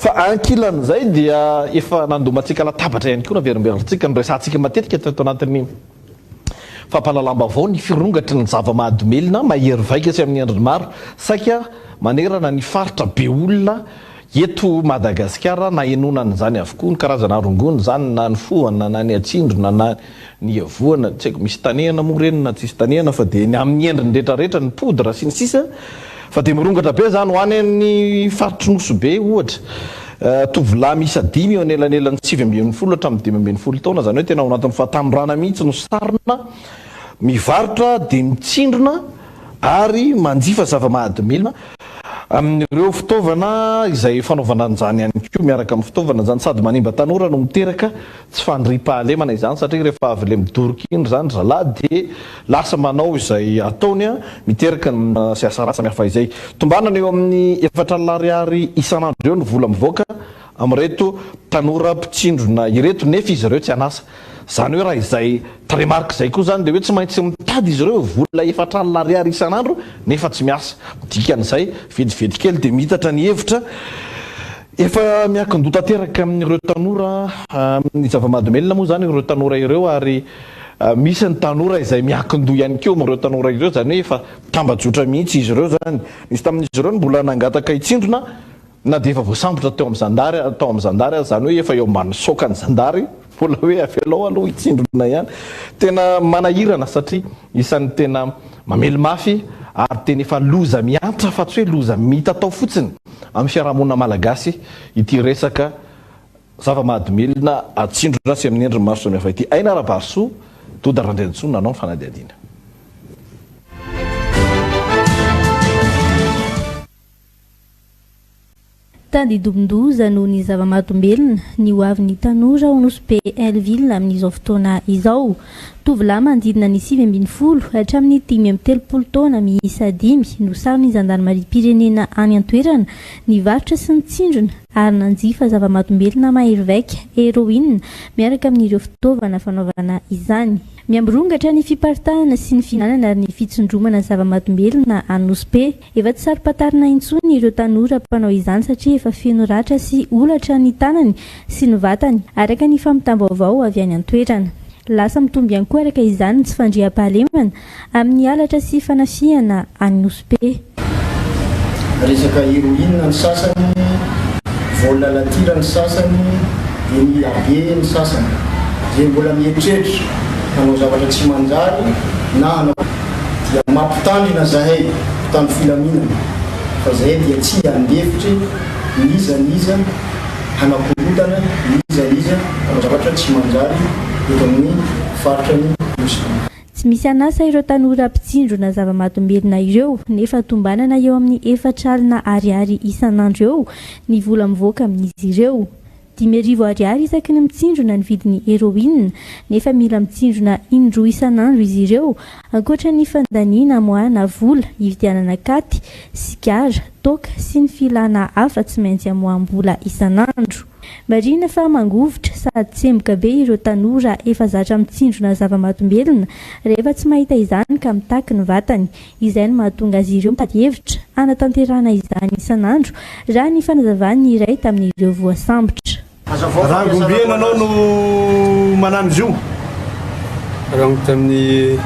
fa ankilan'izay dia efa nandomatsika latabatra ihany koa naverimberantsika nyresantsika matetika teto anatin'ny fampalalamba avao ny firongatry ny zava-mahadomelina mahery vaika sy amin'ny endriny maro saika manerana ny faritra be olona eto Madagasikara na enonan'izany avokoa ny karazana rongony zany na ny fohana na ny atsindrona na ny avoana tsy haiko misy tanehana moa reny na tsisy tanehana fa dia ny amin'ny endriny rehetrarehetra ny podra sy ny sisa fa dia mirongatra be zany ho any amin'ny faritry Nosobe ohatra tovolahy miisa 5 eo anelanelan'ny 7 hatramin'ny 5 taona zany hoe tena ao anatin'ny fahatambrana mihitsy no sarina mivarotra dia mitsindrona ary manjifa zava-mahadomelina amin'ireo fitaovana izay fanaovana an'izany ihany koa miaraka amin'ny fitaovana zany sady manimba tanora no miteraka tsy fandriam-pahalemana izany satria rehefa avy le midoroka iny zany zalahy dia lasa manao izay ataony miteraka ny siasa raha samihafa izay tombanana eo amin'ny 4 ariary isan'andro ireo ny vola mivoaka amin'ireto tanora mpitsindrona ireto nefa izy ireo tsy anasa zany hoe raha izay tremarque izay koa zany dia hoe tsy maintsy mitady izy ireo vola 4 ariary isan'andro nefa tsy miasa dikan'izay vedivedy kely dia mitatra ny hevitra efa miakin-doha tanteraka amin'ireo tanora ny zava-mahadomelina moa zany ireo tanora ireo ary misy ny tanora izay miakin-doha ihany keo amin'ireo tanora ireo zany hoe efa tambajotra mihitsy izy ireo zany misy tamin'izy ireo ny mbola nangataka hitsindrona na dia efa voasambotra tao amin'ny zandary zany hoe efa eo ambany saokany zandary mbola hoe avelao aloha hitsindrona ihany tena manahirana satria isan'ny tena mamely mafy ary tena efa loza miantra fa tsy hoe loza mita tao fotsiny amin'ny fiarahamonina malagasy ity resaka zava-mahadomelina atsindrona sy amin'ny endriny maro samihafa ity aina ara-barisoa Doda Randrenitsoa nanao ny fanadihadiana. Tany Dombondoza noho ny zava-mahadomelina ny hoavin'ny tanora ao Nosobe Elville amin'izao fotoana izao. Tovolahy manodidina ny 7 hatramin'ny 5 taona miisa 5 no saron'ny zandarmariam-pirenena any an-toerana nivarotra sy nitsindrona ary nanjifa zava-mahadomelina mahery vaika héroïne miaraka amin'ireo fitaovana fanaovana izany. Miamborongatra ny fiparitahana sy ny finanana ary ny fitsindromana zava-mahadomelina any Nosobe. Efa tsy saro-patarina intsony ireo tanora mpanao izany satria efa feno ratra sy olatra ny tanany sy ny vatany araka ny fampitaom-baovao avy any an-toerana. Lasa mitomby ihany koa araka izany tsy fandriam-pahalemana amin'ny alatra sy fanafiana any Nosobe. Resaka héroïne ny sasany, vola latira ny sasany, dia ny abe ny sasany. Dia mbola mieritreritra hanao zavatra tsy manjary na hanao dia mampitandrina zahay mpitandro filaminana fa zahay dia tsy andefitry niza hanakorotana niza hanao zavatra tsy manjary eto amin'ny faritra ny Nosobe. Tsy misy anasa ireo tanora mpitsindrona zava-mahadomelina ireo nefa tombanana eo amin'ny 4 alina ariary isan'andro eo ny vola mivoaka amin'izy ireo. 5,000 ariary isaky ny mitsindrona ny vidiny héroïne nefa mila mitsindrona indroa isan'andro izy ireo ankoatra ny fandaniana amoahana vola, hividianana katy, sigara, toaka sy ny filana hafa tsy maintsy amoaham-bola isan'andro. Marina fa mangovotra sady tsemboka be ireo tanora efa zatra mitsindrona zava-mahadomelina rehefa tsy mahita izany ka mitaky ny vatany. Izay no mahatonga azy ireo mitady hevitra anatanterana izany isan'andro raha ny fanazavan'ny iray tamin'ireo voasambotra. Rangombien anao no manano izy io? Rango tamin'ny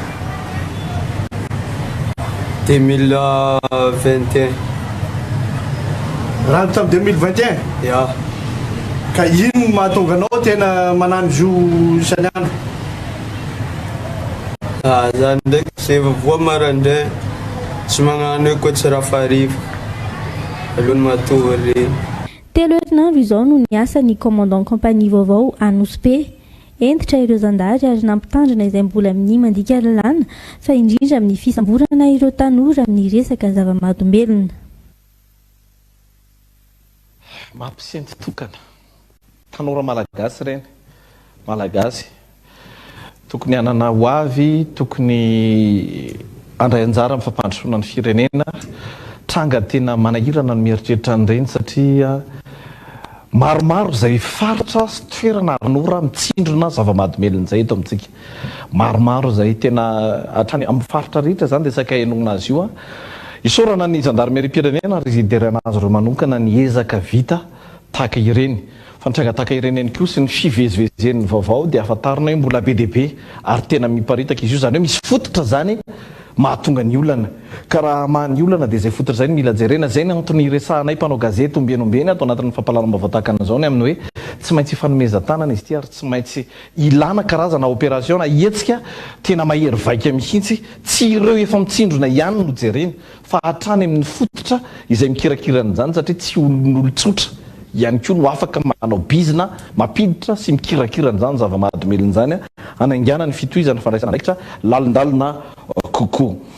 2021. Rango tamin'ny 2021? Ya. Ka ino mahatonga anao tena manano izy io isan'andro? Zany ndraiky tsy efa voa marandray tsy magnano hoe koa tsy raha fariva alohan'ny matoa reny. Telo herinandro izao no niasa ny commandant compagnie vaovao any Nosobe. Entitra ireo zandary ary nampitandrina izay mbola amin'ny mandika lalàna fa indrindra amin'ny fisamborana ireo tanora amin'ny resaka zava-mahadomelina. Mampisenty tokana tanora malagasy reny malagasy tokony hanana ho avy tokony andray anjara amin'ny fampandrosoana ny firenena tranga tena manahirana no mieritreritra an'ireny satria maromaro izay faritra sy toerana arinora mitsindrona zava-mahadomelina izay eto amintsika maromaro izay tena hatrany amin'ny faritra rehetra zany dia saika henona azy io isaorana ny zandarmerie pirenena ary izy iderana azy ireo manokana ny ezaka vita tahaka ireny fantranga tahaka ireny ihany koa sy ny fivezivezen'ny vaovao dia afantarina hoe mbola be deaibe ary tena miparitaka izy io zany hoe misy fototra zany mahatonga ny olana ka raha mahany olana dia zay fototra zay mila jerena zay ny antony resahanay mpanao gazety ombenombeny atao anatin'ny fampalalam-baovao tahaka an'izao ny amin'ny hoe tsy maintsy ifanomezan-tanana izy ty ary tsy maintsy ilana karazana opération na ietsika tena mahery vaika mihitsy tsy ireo efa mitsindrona ihany no jereny fa hatrany amin'ny fototra izay mikirakirana zany satria tsy olon'olotsotra ihany koa no afaka manao bizina mampiditra sy mikirakirana zany zava-mahadomelona zany anaingiana ny fitohizana fandraisana ndraikitra lalindalina kokoa